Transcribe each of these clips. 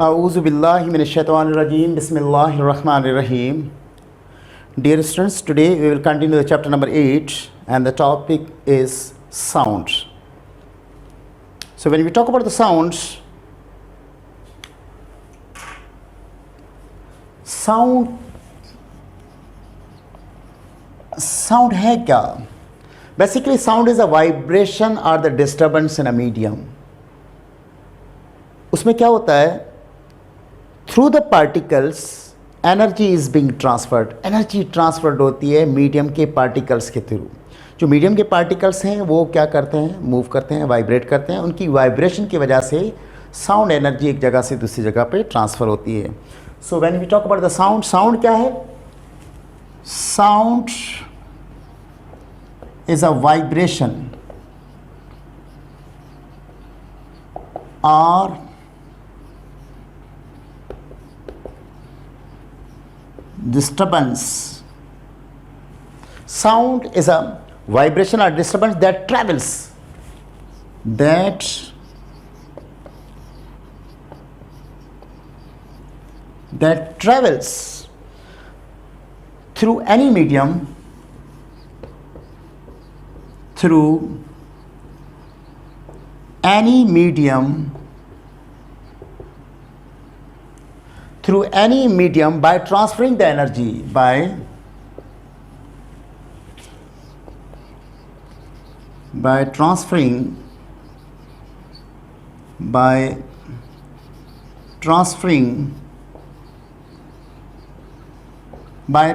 A'udhu billahi minash shaitanir rajim. Bismillahir rahmanir rahim. Dear students, today we will continue the chapter number 8 and the topic is sound. So when we talk about the sounds, sound है क्या? Basically sound is a vibration or the disturbance in a medium. उसमें क्या होता है? Through the particles energy is being transferred. Energy transferred होती है medium के particles के थ्रू. जो मीडियम के पार्टिकल्स हैं वो क्या करते हैं? मूव करते हैं, वाइब्रेट करते हैं. उनकी वाइब्रेशन की वजह से साउंड एनर्जी एक जगह से दूसरी जगह पे ट्रांसफ़र होती है. So when we talk about the sound, sound क्या है? साउंड इज अ वाइब्रेशन और disturbance. Sound is a vibration or disturbance that travels through any medium, through any medium by transferring the energy by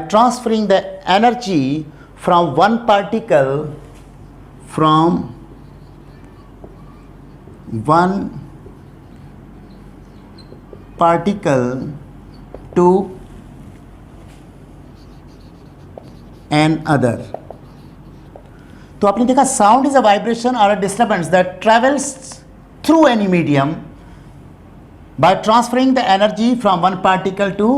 transferring the energy from one particle to another. तो आपने देखा sound is a vibration और a disturbance that travels through any medium by transferring the energy from one particle to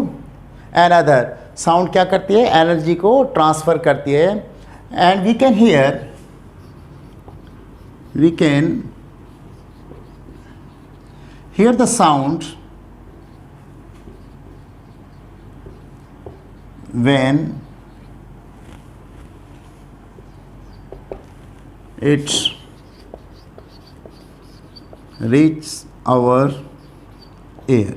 another. Sound क्या करती है? Energy को transfer करती है. And we can hear the sound when it reaches our ear.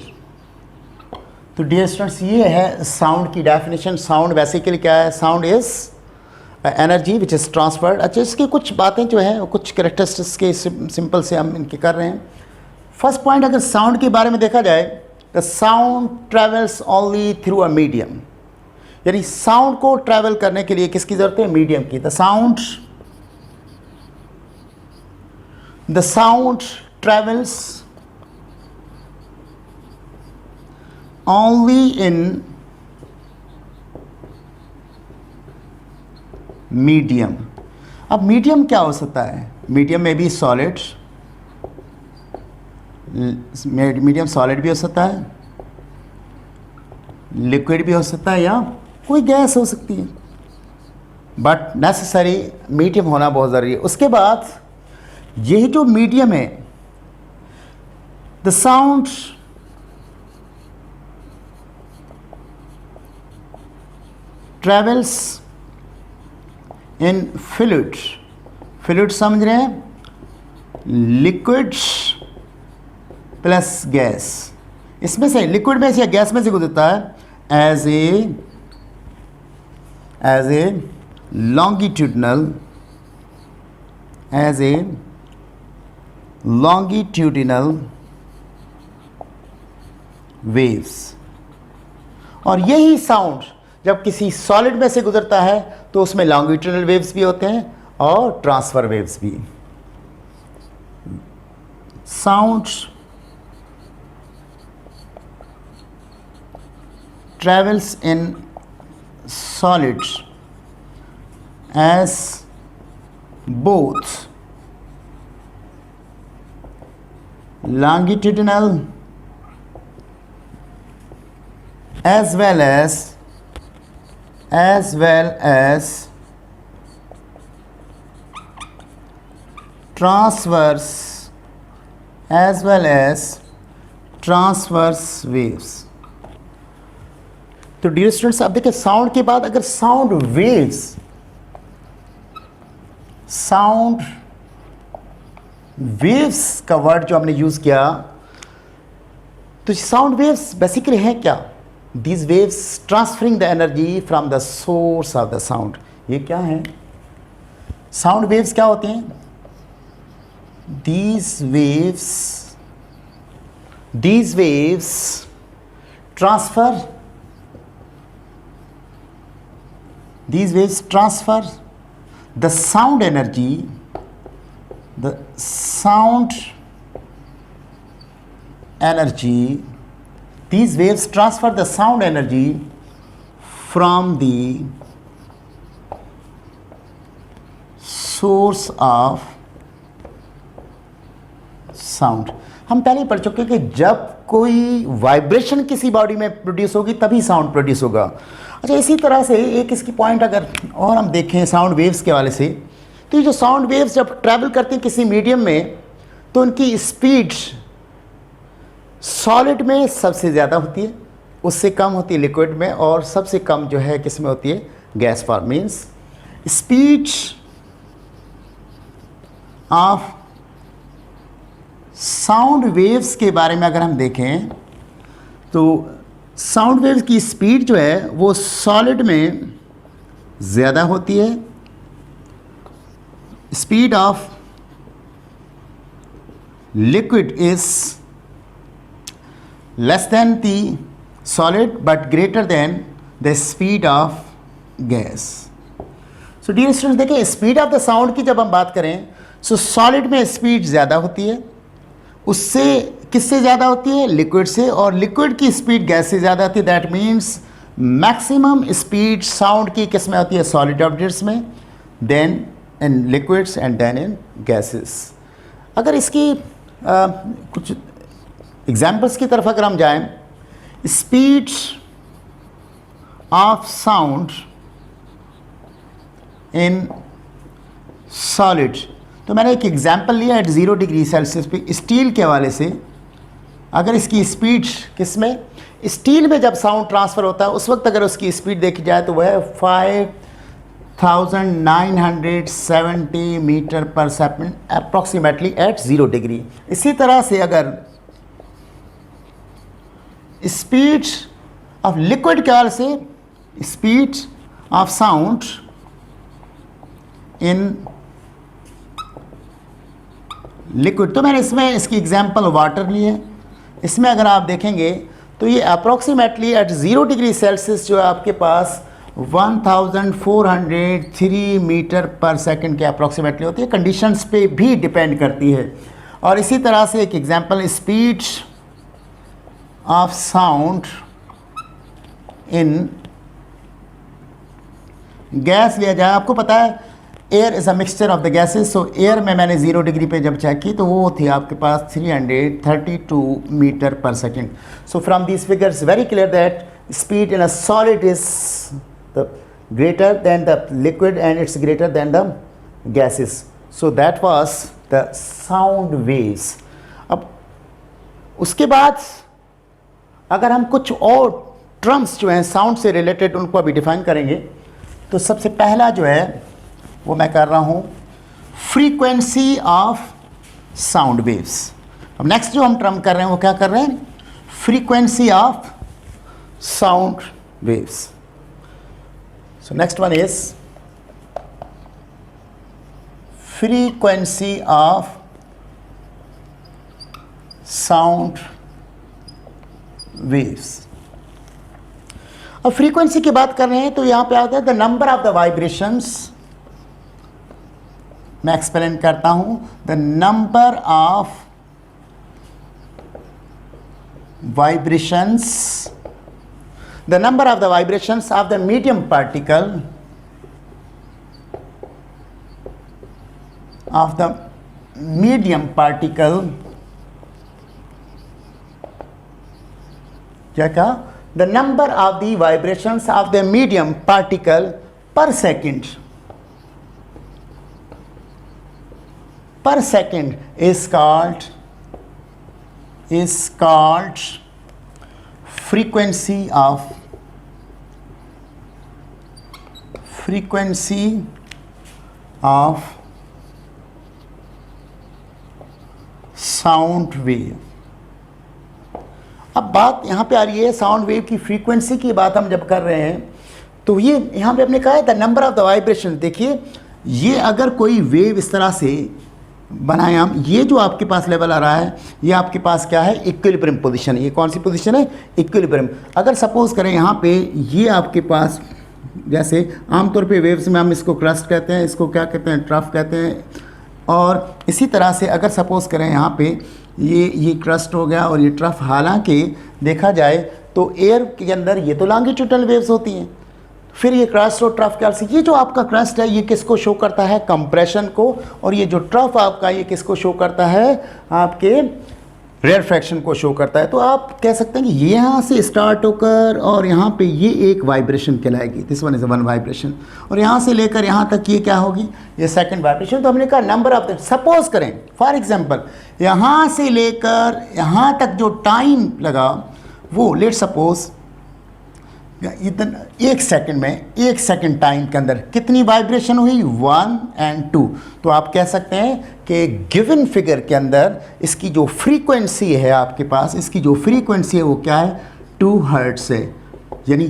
तो dear students, ये है sound की डेफिनेशन. साउंड बेसिकली क्या है? Sound is energy which is transferred. अच्छा, इसकी कुछ बातें जो हैं, कुछ कैरेक्टरिस्टिक्स के सिंपल से हम इनके कर रहे हैं. फर्स्ट पॉइंट, अगर साउंड के बारे में देखा जाए, the sound travels only through a medium. यानी साउंड को ट्रैवल करने के लिए किसकी ज़रूरत है? मीडियम की. The sound travels only in medium. अब मीडियम क्या हो सकता है? मीडियम में भी सॉलिड, मीडियम सॉलिड भी हो सकता है, लिक्विड भी हो सकता है, या कोई गैस हो सकती है. बट नेसेसरी मीडियम होना बहुत ज़रूरी है. उसके बाद यही जो मीडियम है, the sound travels in fluid. Fluid समझ रहे हैं? Liquid plus gas. इसमें से लिक्विड में से या गैस में से गुजरता है एज ए लॉन्गिट्यूडिनल वेव्स. और यही साउंड जब किसी सॉलिड में से गुजरता है तो उसमें लॉन्गिट्यूडिनल वेव्स भी होते हैं और ट्रांसफर वेव्स भी. Sound travels in solids as both longitudinal as well as transverse as well as transverse waves. तो डियर स्टूडेंट्स, अब देखिए साउंड के बाद अगर साउंड वेव्स का वर्ड जो हमने यूज किया, तो साउंड वेव्स बेसिकली हैं क्या? These waves transferring the energy from the source of the sound. ये क्या है? साउंड वेव्स क्या होते हैं? these waves transfer the sound energy, these waves transfer the sound energy from the source of sound. हम पहले ही पढ़ चुके हैं कि जब कोई वाइब्रेशन किसी बॉडी में प्रोड्यूस होगी तभी साउंड प्रोड्यूस होगा। अच्छा, इसी तरह से एक इसकी पॉइंट अगर और हम देखें साउंड वेव्स के वाले से, तो ये जो साउंड वेव्स जब ट्रैवल करती हैं किसी मीडियम में, तो उनकी स्पीड सॉलिड में सबसे ज़्यादा होती है, उससे कम होती है लिक्विड में, और सबसे कम जो है किस में होती है? Gas form. Means speed of sound waves के बारे में अगर हम देखें तो साउंड वेव्स की स्पीड जो है वो सॉलिड में ज़्यादा होती है। Speed of liquid is less than the solid but greater than the speed of gas. So dear students, देखिए स्पीड ऑफ द साउंड की जब हम बात करें, सो सॉलिड में स्पीड ज़्यादा होती है, उससे किससे ज़्यादा होती है? लिक्विड से, और लिक्विड की स्पीड गैस से ज़्यादा होती है। That means maximum speed sound की किस में होती है? सॉलिड ऑब्जेक्ट्स में, then in liquids and then in gases. अगर इसकी कुछ एग्जाम्पल्स की तरफ अगर हम जाएं, speed of sound in solid, तो मैंने एक एग्जाम्पल लिया एट 0 डिग्री सेल्सियस पे स्टील के हवाले से। अगर इसकी स्पीड किस में? स्टील में जब साउंड ट्रांसफ़र होता है उस वक्त अगर उसकी स्पीड देखी जाए तो वह है 5970 मीटर पर सेकंड अप्रॉक्सीमेटली एट 0 डिग्री। इसी तरह से अगर स्पीड ऑफ लिक्विड के हवाले से, speed of sound in liquid, तो मैंने इसमें इसकी एग्जांपल वाटर ली है। इसमें अगर आप देखेंगे तो ये अप्रॉक्सीमेटली एट 0 डिग्री सेल्सियस जो है आपके पास 1403 मीटर पर सेकंड के अप्रॉक्सीमेटली होती है। कंडीशंस पे भी डिपेंड करती है। और इसी तरह से एक example, speed of sound in gas लिया जाए। आपको पता है air is a mixture of the gases. So air में मैंने 0 डिग्री पे जब चेक की तो वो थी आपके पास 332 मीटर पर second. So from these figures very clear that speed in a solid is the greater than the liquid and it's greater than the gases. So that was the sound waves. अब उसके बाद अगर हम कुछ और terms जो हैं sound से रिलेटेड उनको अभी डिफाइन करेंगे, तो सबसे पहला जो है वो मैं कर रहा हूँ फ्रीक्वेंसी ऑफ साउंड वेव्स। अब नेक्स्ट जो हम टर्म कर रहे हैं वो क्या कर रहे हैं? Frequency of sound waves. So next one is frequency of sound waves. अब फ्रीक्वेंसी की बात कर रहे हैं तो यहां पे आता है the number of the vibrations. मैं एक्सप्लेन करता हूं, the number of vibrations, the number of the vibrations of the medium particle of the medium particle, क्या कहा? The number of the vibrations of the medium particle per second is called is called frequency of sound wave. अब बात यहाँ पे आ रही है sound wave की frequency की बात हम जब कर रहे हैं तो ये यहाँ पे हमने कहा है the number of the vibration. देखिए ये अगर कोई वेव इस तरह से बनाए हम, ये जो आपके पास लेवल आ रहा है ये आपके पास क्या है, इक्विलिब्रियम पोजीशन। ये कौन सी पोजीशन है, इक्विलिब्रियम। अगर सपोज करें यहाँ पे ये आपके पास, जैसे आमतौर पे वेव्स में हम इसको क्रस्ट कहते हैं, इसको क्या कहते हैं, ट्रफ कहते हैं। और इसी तरह से अगर सपोज करें यहाँ पे ये क्रस्ट हो गया और ये ट्रफ, हालांकि देखा जाए तो एयर के अंदर ये तो लॉन्गिट्यूडनल वेव्स होती हैं, फिर ये क्रस्ट और ट्रफ क्या से, ये जो आपका क्रस्ट है ये किसको शो करता है, कंप्रेशन को, और ये जो ट्रफ आपका ये किसको शो करता है, आपके रेयरफैक्शन को शो करता है। तो आप कह सकते हैं कि ये यहाँ से स्टार्ट होकर और यहाँ पे ये एक वाइब्रेशन कहलाएगी, this one is one vibration, और यहाँ से लेकर यहाँ तक ये क्या होगी, ये सेकंड वाइब्रेशन। तो हमने कहा नंबर ऑफ द, सपोज करें फॉर एग्जांपल यहाँ से लेकर यहाँ तक जो टाइम लगा वो लेट सपोज इतना एक सेकंड में, एक सेकंड टाइम के अंदर कितनी वाइब्रेशन हुई, 1 और 2। तो आप कह सकते हैं कि गिवन फिगर के अंदर इसकी जो फ्रीक्वेंसी है आपके पास, इसकी जो फ्रीक्वेंसी है वो क्या है, 2 हर्ट्ज है, यानी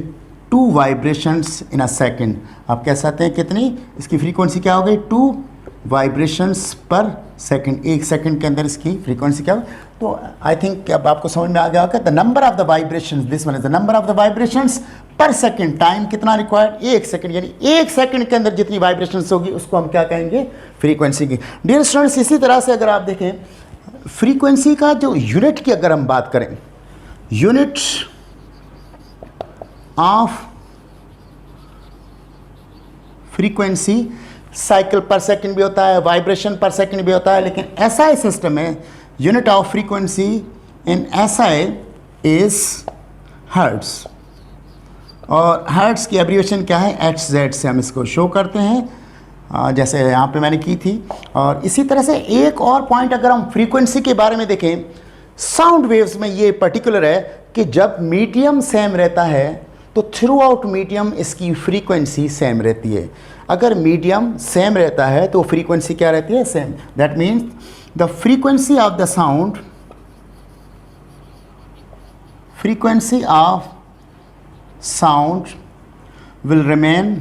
2 वाइब्रेशंस इन अ सेकंड। आप कह सकते हैं कितनी इसकी फ्रीक्वेंसी क्या हो गई, 2 वाइब्रेशंस पर सेकंड। एक सेकंड के अंदर इसकी फ्रीक्वेंसी क्या हो। तो आई थिंक अब आपको समझ में आ गया होगा, the number of the vibrations, this one is the number of the vibrations पर सेकंड। टाइम कितना रिक्वायर्ड, एक सेकंड, यानी एक सेकंड के अंदर जितनी वाइब्रेशंस होगी उसको हम क्या कहेंगे, फ्रीक्वेंसी की। डियर स्टूडेंट्स, इसी तरह से अगर आप देखें फ्रीक्वेंसी का जो यूनिट की अगर हम बात करें, यूनिट ऑफ फ्रीक्वेंसी साइकिल पर सेकंड भी होता है, वाइब्रेशन पर सेकंड भी होता है, लेकिन एसआई सिस्टम में unit of frequency in SI is hertz, और हर्ट्ज की एब्रिविएशन क्या है, HZ से हम इसको शो करते हैं, जैसे यहाँ पे मैंने की थी। और इसी तरह से एक और पॉइंट अगर हम फ्रीक्वेंसी के बारे में देखें, साउंड वेव्स में ये पर्टिकुलर है कि जब मीडियम सेम रहता है तो थ्रू आउट मीडियम इसकी फ्रीक्वेंसी सेम रहती है। अगर मीडियम सेम रहता है तो फ्रीक्वेंसी क्या रहती है, same. That means the frequency of the sound, frequency of sound will remain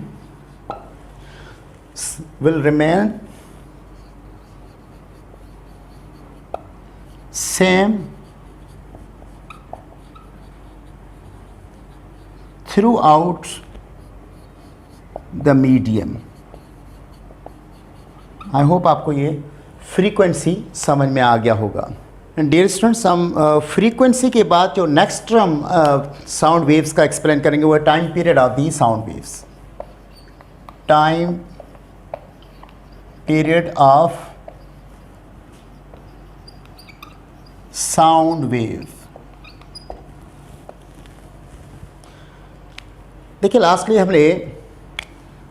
same throughout the medium। I hope आपको ये फ्रीक्वेंसी समझ में आ गया होगा। डियर स्टूडेंट्स, हम फ्रीक्वेंसी के बाद जो नेक्स्ट टर्म साउंड वेव्स का एक्सप्लेन करेंगे वो है time period of the sound waves. Time period of sound wave. देखिए लास्टली हमने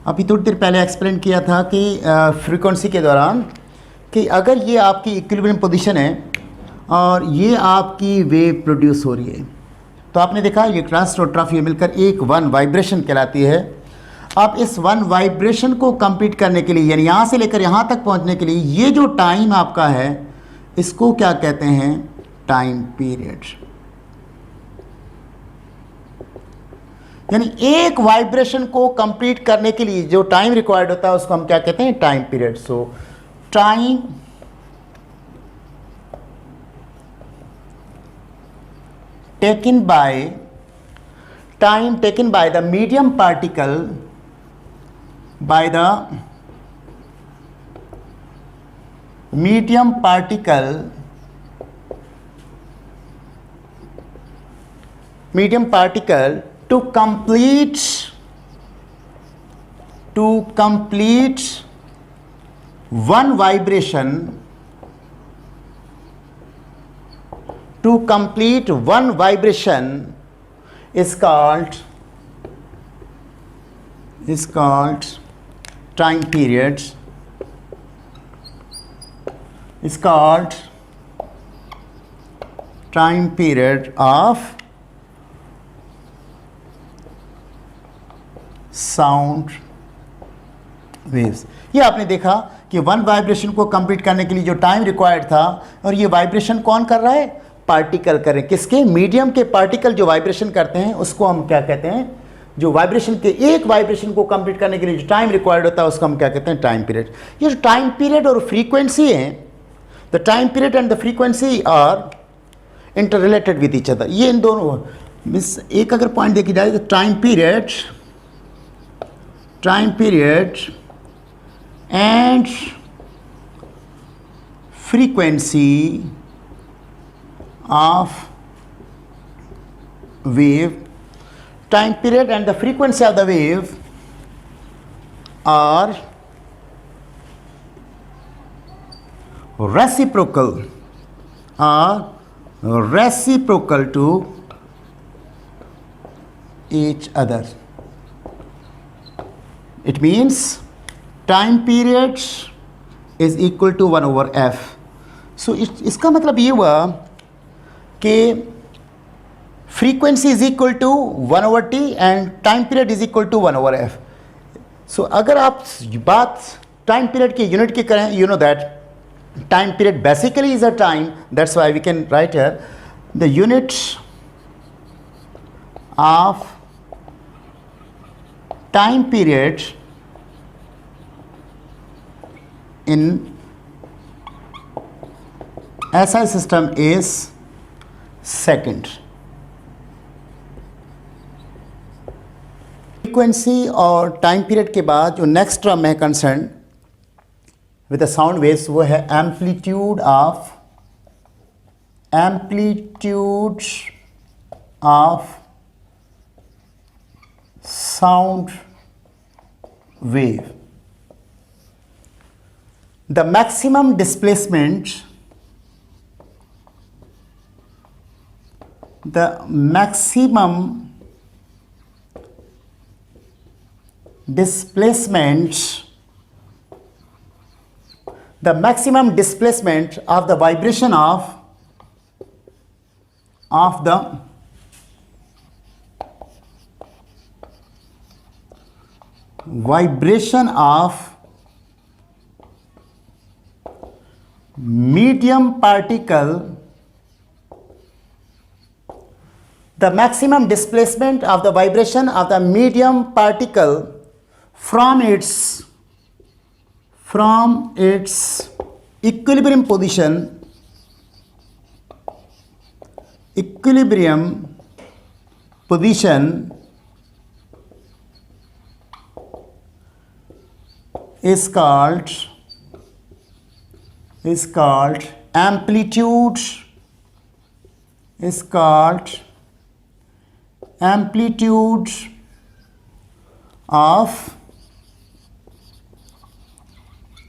अभी थोड़ी देर पहले एक्सप्लेन किया था कि फ्रीक्वेंसी के दौरान कि अगर ये आपकी इक्विलिब्रियम पोजीशन है और ये आपकी वेव प्रोड्यूस हो रही है, तो आपने देखा ये क्रस्ट और ट्रफ ये मिलकर एक 1 वाइब्रेशन कहलाती है। अब इस 1 वाइब्रेशन को कंप्लीट करने के लिए, यानी यहाँ से लेकर यहाँ तक पहुँचने के लिए ये जो टाइम आपका है इसको क्या कहते हैं, टाइम पीरियड। यानी एक वाइब्रेशन को कंप्लीट करने के लिए जो टाइम रिक्वायर्ड होता है उसको हम क्या कहते हैं, time period. So time taken by the medium particle, by the medium particle to complete one vibration, to complete one vibration is called time period, is called time period of sound waves. ये आपने देखा कि one vibration को complete करने के लिए जो time required था, और ये वाइब्रेशन कौन कर रहा है? पार्टिकल कर रहे हैं। किसके? मीडियम के पार्टिकल जो वाइब्रेशन करते हैं उसको हम क्या कहते हैं? जो वाइब्रेशन के एक वाइब्रेशन को कंप्लीट करने के लिए जो टाइम रिक्वायर्ड होता है उसको हम क्या कहते हैं? Time period. ये जो टाइम पीरियड और फ्रीक्वेंसी है, the time period and the frequency are interrelated with each other. ये इन दोनों मीन्स एक अगर पॉइंट देखी जाए तो time period and frequency of wave, time period and the frequency of the wave are reciprocal to each other. It means time period is equal to 1 over f. So इसका मतलब ये हुआ कि frequency is equal to 1 over T and time period is equal to 1 over F. So अगर आप बात time period की unit की करें, you know that time period basically is a time, that's why we can write here the unit of time period in SI system is second. Frequency और time period के बाद जो next term है concern with the sound waves, वो है amplitude of sound wave. The maximum displacement of the vibration of the medium particle, the maximum displacement of the vibration of the medium particle from its equilibrium position is called amplitude of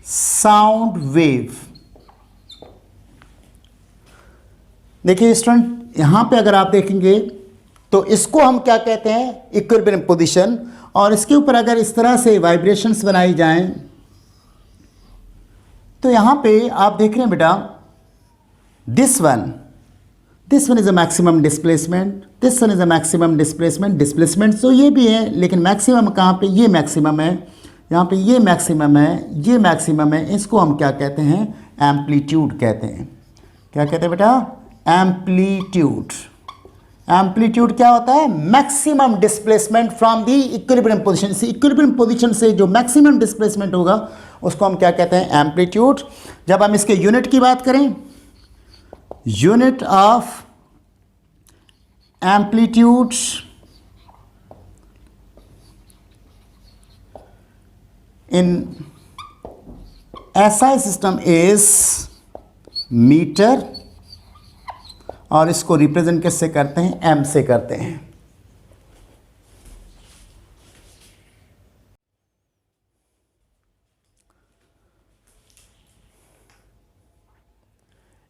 sound wave। देखिए student, यहाँ पे अगर आप देखेंगे तो इसको हम क्या कहते हैं? Equilibrium position. और इसके ऊपर अगर इस तरह से वाइब्रेशंस बनाई जाएं तो यहाँ पे आप देख रहे हैं बेटा, this one is a maximum displacement, this one is a maximum displacement तो ये भी है, लेकिन मैक्सिमम कहाँ पे? ये मैक्सिमम है, यहाँ पे ये मैक्सिमम है, ये मैक्सिमम है। इसको हम क्या कहते हैं? एम्पलीट्यूड कहते हैं। क्या कहते हैं बेटा? एम्पलीट्यूड क्या होता है? Maximum displacement from the equilibrium position. इस इक्विलिब्रियम पोजीशन से जो मैक्सिमम डिस्प्लेसमेंट होगा उसको हम क्या कहते हैं? एम्पलीट्यूड। जब हम इसके यूनिट की बात करें, unit of amplitude in SI system is metre, और इसको रिप्रेजेंट किससे करते हैं? M से करते हैं।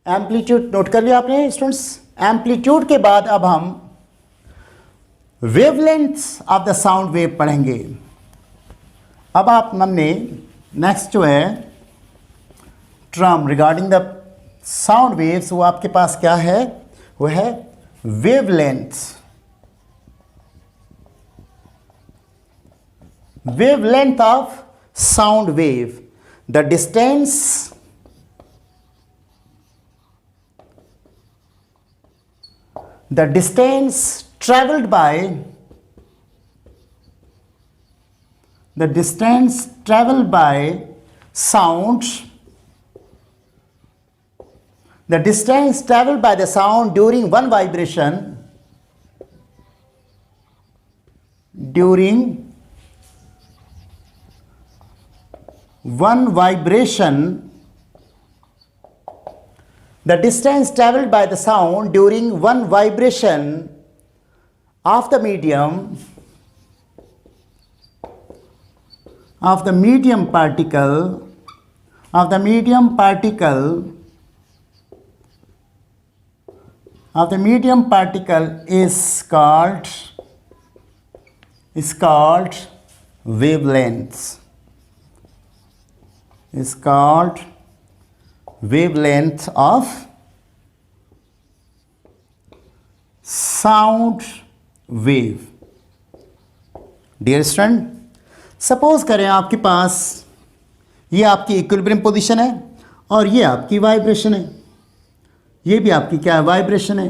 एम्पलीट्यूड नोट कर लिया आपने स्टूडेंट्स। एम्पलीट्यूड के बाद अब हम wavelengths of the sound wave पढ़ेंगे। अब हमने नेक्स्ट जो है term regarding the sound waves, वो आपके पास क्या है? वो है wavelength. Wavelength of sound wave, the distance traveled by sound, the distance traveled by the sound during one vibration, the distance traveled by the sound during one vibration of the medium particle is called wavelength. Is called wavelength of sound wave. Dear student, suppose करें आपके पास ये आपकी equilibrium position है और ये आपकी vibration है, ये भी आपकी क्या है, वाइब्रेशन है।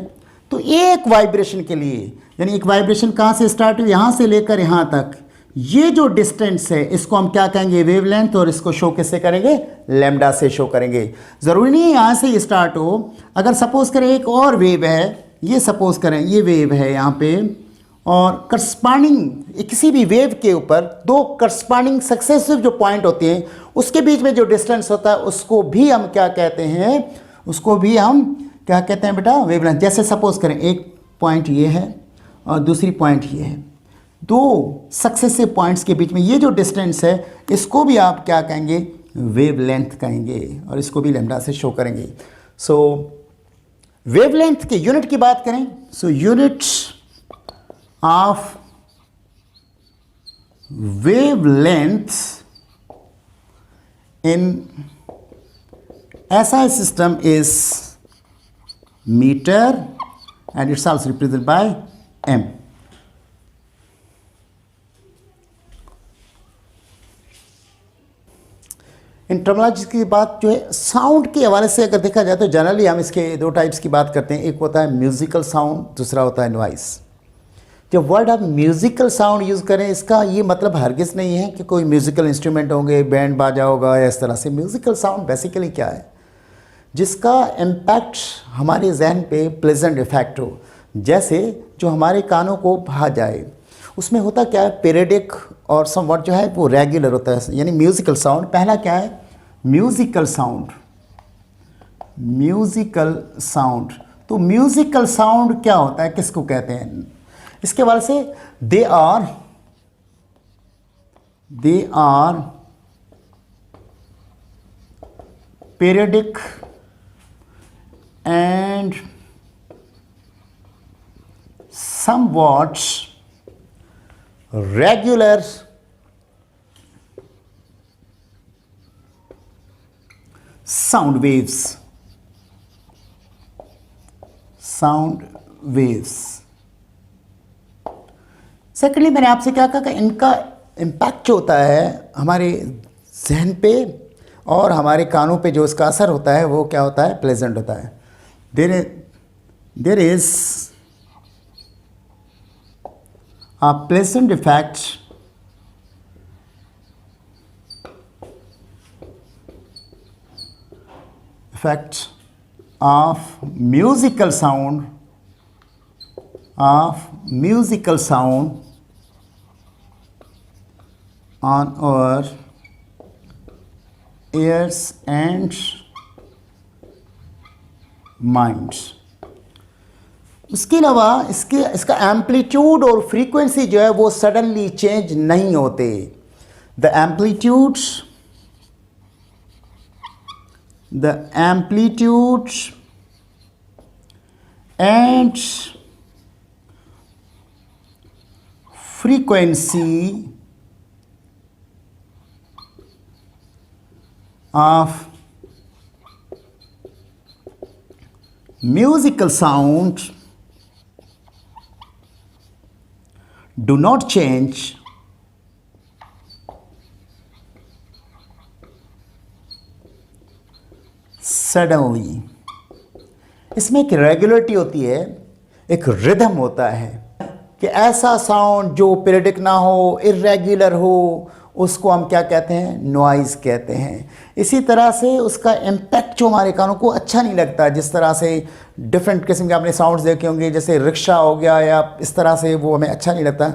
तो एक वाइब्रेशन के लिए, यानी एक वाइब्रेशन कहाँ से स्टार्ट हुई, यहाँ से लेकर यहाँ तक, ये जो डिस्टेंस है इसको हम क्या कहेंगे, वेवलेंथ, और इसको शो किससे करेंगे, लैम्डा से शो करेंगे। ज़रूरी नहीं है यहाँ से स्टार्ट हो। अगर सपोज करें एक और वेव है, ये सपोज करें ये वेव है यहाँ पे, और करस्पॉन्डिंग किसी भी वेव के ऊपर दो करस्पॉन्डिंग सक्सेसिव जो पॉइंट होते हैं उसके बीच में जो डिस्टेंस होता है उसको भी हम क्या कहते हैं, उसको भी हम क्या कहते हैं बेटा, वेवलेंथ। जैसे सपोज करें एक पॉइंट ये है और दूसरी पॉइंट ये है, दो सक्सेसिव पॉइंट्स के बीच में ये जो डिस्टेंस है इसको भी आप क्या कहेंगे, वेवलेंथ कहेंगे, और इसको भी लैम्डा से शो करेंगे। सो वेवलेंथ के यूनिट की बात करें, so unit of wavelength in SI system is meter and it's also represented by m. In terminology की बात जो है साउंड के हवाले से अगर देखा जाए तो जनरली हम इसके दो टाइप्स की बात करते हैं, एक होता है म्यूजिकल साउंड, दूसरा होता है नॉइस। जब वर्ड आप म्यूजिकल साउंड यूज़ करें इसका ये मतलब हरगिज़ नहीं है कि कोई म्यूजिकल इंस्ट्रूमेंट होंगे, बैंड बाजा होगा या इस तरह से। म्यूजिकल साउंड बेसिकली क्या है, जिसका इम्पैक्ट हमारे जहन पे प्लेजेंट इफेक्ट हो, जैसे जो हमारे कानों को भा जाए। उसमें होता क्या है, पीरियडिक और समवट जो है वो रेगुलर होता है, यानी म्यूजिकल साउंड। पहला क्या है, म्यूजिकल साउंड। म्यूजिकल साउंड, तो म्यूजिकल साउंड क्या होता है, किसको कहते हैं, इसके हवाले से they are periodic and somewhat regular sound waves. Secondly मैंने आपसे क्या कहा कि इनका इम्पैक्ट जो होता है हमारे जहन पे और हमारे कानों पे जो इसका असर होता है वो क्या होता है, प्लेजेंट होता है। There is a pleasant effect of musical sound on our ears and minds। उसके अलावा इसका एम्पलीट्यूड और फ्रीक्वेंसी जो है वो सडनली चेंज नहीं होते। The amplitude and frequency of musical sound do not change suddenly. इसमें एक रेगुलरिटी होती है, एक रिदम होता है कि ऐसा साउंड जो पीरियडिक ना हो, इर्रेगुलर हो, उसको हम क्या कहते हैं? नॉइज़ कहते हैं। इसी तरह से उसका इम्पैक्ट जो हमारे कानों को अच्छा नहीं लगता, जिस तरह से डिफरेंट किस्म के आपने साउंड्स देखे होंगे, जैसे रिक्शा हो गया या इस तरह से, वो हमें अच्छा नहीं लगता।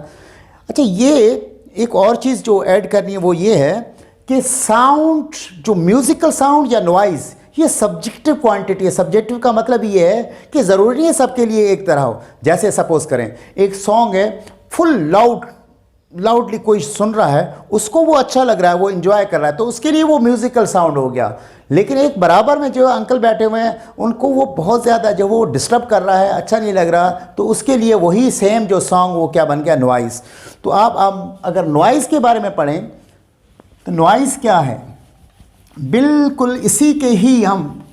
अच्छा, ये एक और चीज़ जो ऐड करनी है वो ये है कि साउंड, जो म्यूज़िकल साउंड या नॉइज़, ये सब्जेक्टिव क्वांटिटी है। सब्जेक्टिव का मतलब ये है कि ज़रूरी नहीं है सबके लिए एक तरह हो। जैसे सपोज करें एक सॉन्ग है, फुल लाउडली कोई सुन रहा है, उसको वो अच्छा लग रहा है, वो इन्जॉय कर रहा है, तो उसके लिए वो म्यूज़िकल साउंड हो गया। लेकिन एक बराबर में जो अंकल बैठे हुए हैं, उनको वो बहुत ज़्यादा जो वो डिस्टर्ब कर रहा है, अच्छा नहीं लग रहा, तो उसके लिए वही सेम जो सॉन्ग वो क्या बन गया? नॉइज़। तो आप अगर नॉइज़ के बारे में पढ़ें तो नॉइज़ क्या है? बिल्कुल इसी के ही हम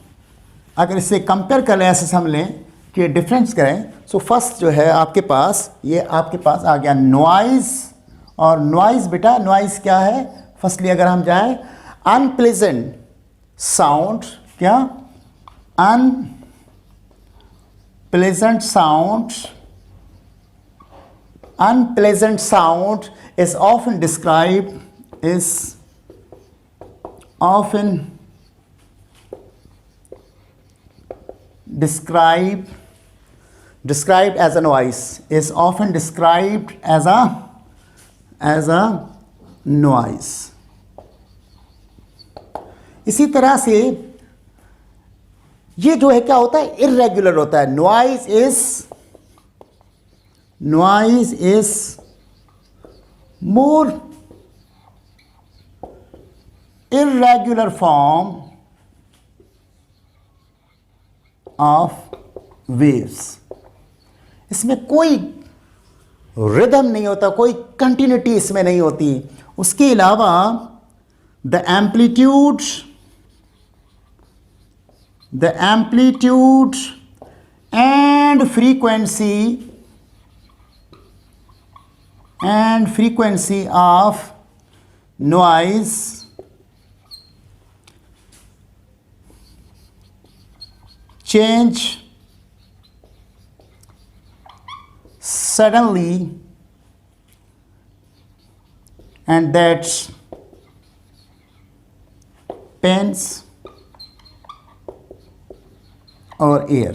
अगर इससे कंपेयर करें, ऐसे समझ लें कि डिफरेंस करें। सो फर्स्ट जो है आपके पास, ये आपके पास आ गया नॉइज़। और नॉइज़ बेटा, नॉइज़ क्या है? फर्स्टली अगर हम जाएं, अनप्लेजेंट साउंड, क्या? Unpleasant sound, unpleasant sound is often described, often described as a noise, is often described as a noise. इसी तरह से ये जो है क्या होता है? irregular होता है। noise is more irregular form of waves. इसमें कोई रिदम नहीं होता, कोई कंटिन्यूटी इसमें नहीं होती। उसके अलावा the amplitude and frequency of noise change suddenly, and that's pens or air.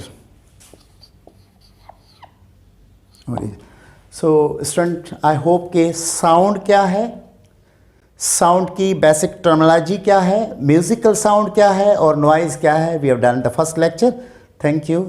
So student, I hope के साउंड क्या है, साउंड की बेसिक टर्मिनोलॉजी क्या है, म्यूजिकल साउंड क्या है और नॉइज़ क्या है, we have done the first lecture. Thank you.